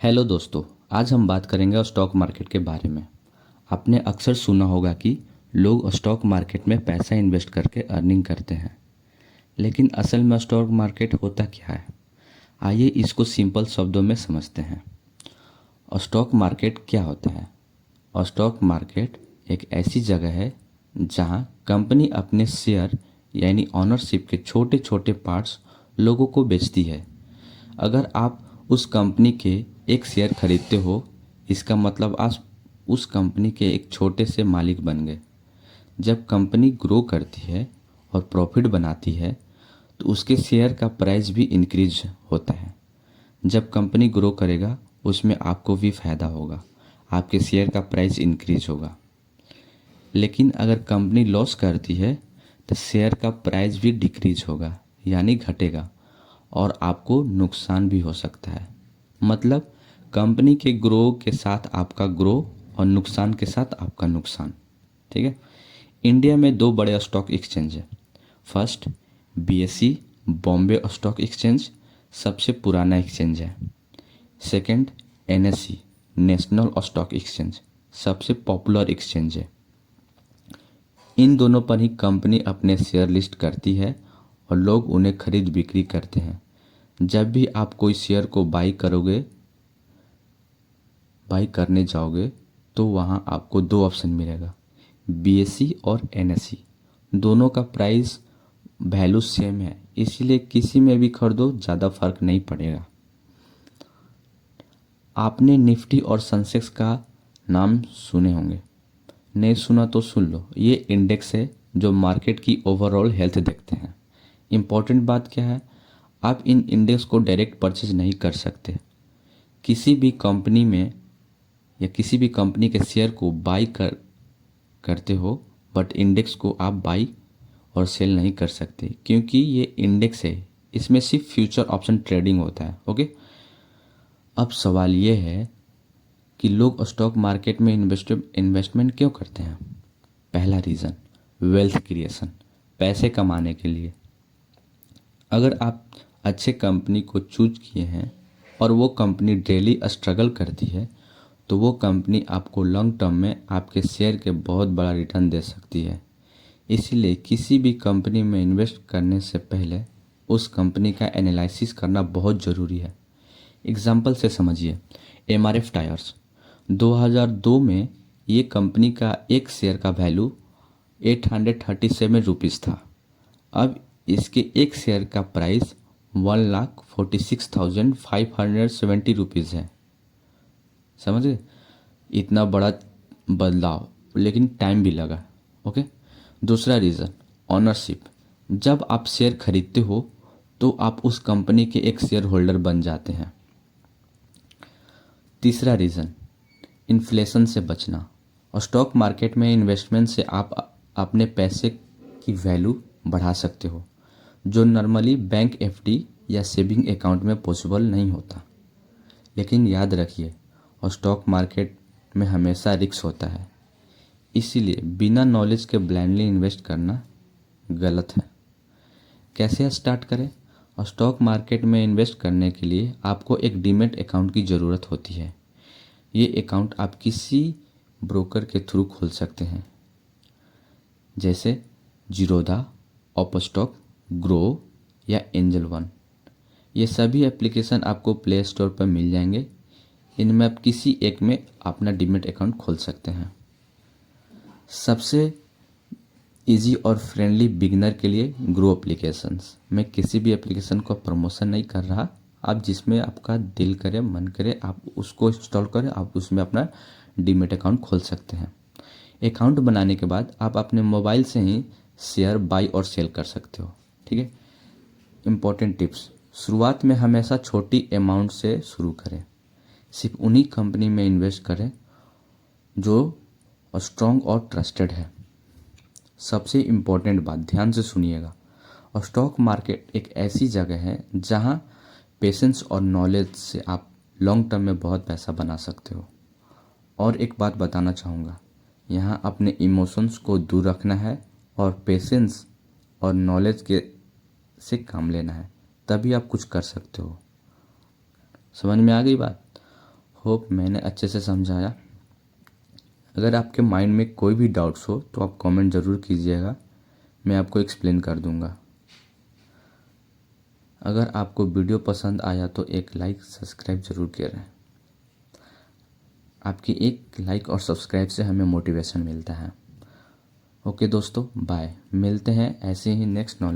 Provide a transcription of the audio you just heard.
Hello दोस्तों। आज हम बात करेंगे स्टॉक मार्केट के बारे में। आपने अक्सर सुना होगा कि लोग स्टॉक मार्केट में पैसा इन्वेस्ट करके अर्निंग करते हैं, लेकिन असल में स्टॉक मार्केट होता क्या है? आइए इसको सिंपल शब्दों में समझते हैं। स्टॉक मार्केट क्या होता है? स्टॉक मार्केट एक ऐसी जगह है जहां कंपनी अपने शेयर यानी ऑनरशिप के छोटे छोटे पार्ट्स लोगों को बेचती है। अगर आप उस कंपनी के एक शेयर खरीदते हो, इसका मतलब आप उस कंपनी के एक छोटे से मालिक बन गए। जब कंपनी ग्रो करती है और प्रॉफिट बनाती है तो उसके शेयर का प्राइस भी इंक्रीज होता है। जब कंपनी ग्रो करेगा उसमें आपको भी फायदा होगा, आपके शेयर का प्राइस इंक्रीज होगा। लेकिन अगर कंपनी लॉस करती है तो शेयर का प्राइस भी डिक्रीज होगा यानी घटेगा, और आपको नुकसान भी हो सकता है। मतलब कंपनी के ग्रो के साथ आपका ग्रो और नुकसान के साथ आपका नुकसान। ठीक है। इंडिया में दो बड़े स्टॉक एक्सचेंज है। First BSE Bombay stock exchange, सबसे पुराना एक्सचेंज है। Second NSE national stock exchange, सबसे पॉपुलर एक्सचेंज है। इन दोनों पर ही कंपनी अपने शेयर लिस्ट करती है और लोग उन्हें खरीद बिक्री करते हैं। जब भी आप कोई शेयर को बाई करने जाओगे तो वहाँ आपको दो ऑप्शन मिलेगा, बीएसई और एनएसई। दोनों का प्राइस वैल्यू सेम है, इसीलिए किसी में भी खरीदो, ज़्यादा फर्क नहीं पड़ेगा। आपने निफ्टी और सेंसेक्स का नाम सुने होंगे, नहीं सुना तो सुन लो। ये इंडेक्स है जो मार्केट की ओवरऑल हेल्थ देखते हैं। इम्पॉर्टेंट बात क्या है, आप इन इंडेक्स को डायरेक्ट परचेज नहीं कर सकते। किसी भी कंपनी में या किसी भी कंपनी के शेयर को करते हो, बट इंडेक्स को आप बाई और सेल नहीं कर सकते, क्योंकि ये इंडेक्स है, इसमें सिर्फ फ्यूचर ऑप्शन ट्रेडिंग होता है। ओके। अब सवाल ये है कि लोग स्टॉक मार्केट में इन्वेस्टमेंट क्यों करते हैं? पहला रीज़न वेल्थ क्रिएशन, पैसे कमाने के लिए। अगर आप अच्छे कंपनी को चूज किए हैं और वो कंपनी डेली स्ट्रगल करती है तो वो कंपनी आपको लॉन्ग टर्म में आपके शेयर के बहुत बड़ा रिटर्न दे सकती है। इसीलिए किसी भी कंपनी में इन्वेस्ट करने से पहले उस कंपनी का एनालिसिस करना बहुत ज़रूरी है। एग्जाम्पल से समझिए, एमआरएफ टायर्स 2002 में ये कंपनी का एक शेयर का वैल्यू 837 रुपीज़ था। अब इसके एक शेयर का प्राइस 1,46,570 रुपीज़ है। समझ गए? इतना बड़ा बदलाव, लेकिन टाइम भी लगा। ओके। दूसरा रीज़न ऑनरशिप। जब आप शेयर खरीदते हो तो आप उस कंपनी के एक शेयर होल्डर बन जाते हैं। तीसरा रीज़न इन्फ्लेशन से बचना। और स्टॉक मार्केट में इन्वेस्टमेंट से आप अपने पैसे की वैल्यू बढ़ा सकते हो, जो नॉर्मली बैंक एफडी या सेविंग अकाउंट में पॉसिबल नहीं होता। लेकिन याद रखिए, और स्टॉक मार्केट में हमेशा रिस्क होता है, इसीलिए बिना नॉलेज के ब्लाइंडली इन्वेस्ट करना गलत है। कैसे स्टार्ट करें? और स्टॉक मार्केट में इन्वेस्ट करने के लिए आपको एक डीमैट अकाउंट की ज़रूरत होती है। ये अकाउंट आप किसी ब्रोकर के थ्रू खोल सकते हैं, जैसे जीरोधा, अपस्टॉक, ग्रो या एंजल वन। ये सभी एप्लीकेशन आपको प्ले स्टोर पर मिल जाएंगे। इनमें आप किसी एक में अपना डीमैट अकाउंट खोल सकते हैं। सबसे इजी और फ्रेंडली बिगिनर के लिए ग्रो एप्लीकेशंस। मैं किसी भी एप्लीकेशन को प्रमोशन नहीं कर रहा, आप जिसमें आपका दिल करे, मन करे, आप उसको इंस्टॉल करें, आप उसमें अपना डीमैट अकाउंट खोल सकते हैं। अकाउंट बनाने के बाद आप अपने मोबाइल से ही शेयर बाई और सेल कर सकते हो। ठीक है। इम्पोर्टेंट टिप्स, शुरुआत में हमेशा छोटी अमाउंट से शुरू करें। सिर्फ उन्हीं कंपनी में इन्वेस्ट करें जो स्ट्रॉन्ग और ट्रस्टेड है। सबसे इम्पोर्टेंट बात ध्यान से सुनिएगा, और स्टॉक मार्केट एक ऐसी जगह है जहां पेशेंस और नॉलेज से आप लॉन्ग टर्म में बहुत पैसा बना सकते हो। और एक बात बताना चाहूँगा, यहाँ अपने इमोशंस को दूर रखना है और पेशेंस और नॉलेज के से काम लेना है, तभी आप कुछ कर सकते हो। समझ में आ गई बात? होप मैंने अच्छे से समझाया। अगर आपके माइंड में कोई भी डाउट्स हो तो आप कमेंट ज़रूर कीजिएगा, मैं आपको एक्सप्लेन कर दूंगा। अगर आपको वीडियो पसंद आया तो एक लाइक सब्सक्राइब ज़रूर करें। आपकी एक लाइक और सब्सक्राइब से हमें मोटिवेशन मिलता है। ओके दोस्तों, बाय। मिलते हैं ऐसे ही नेक्स्ट नॉलेज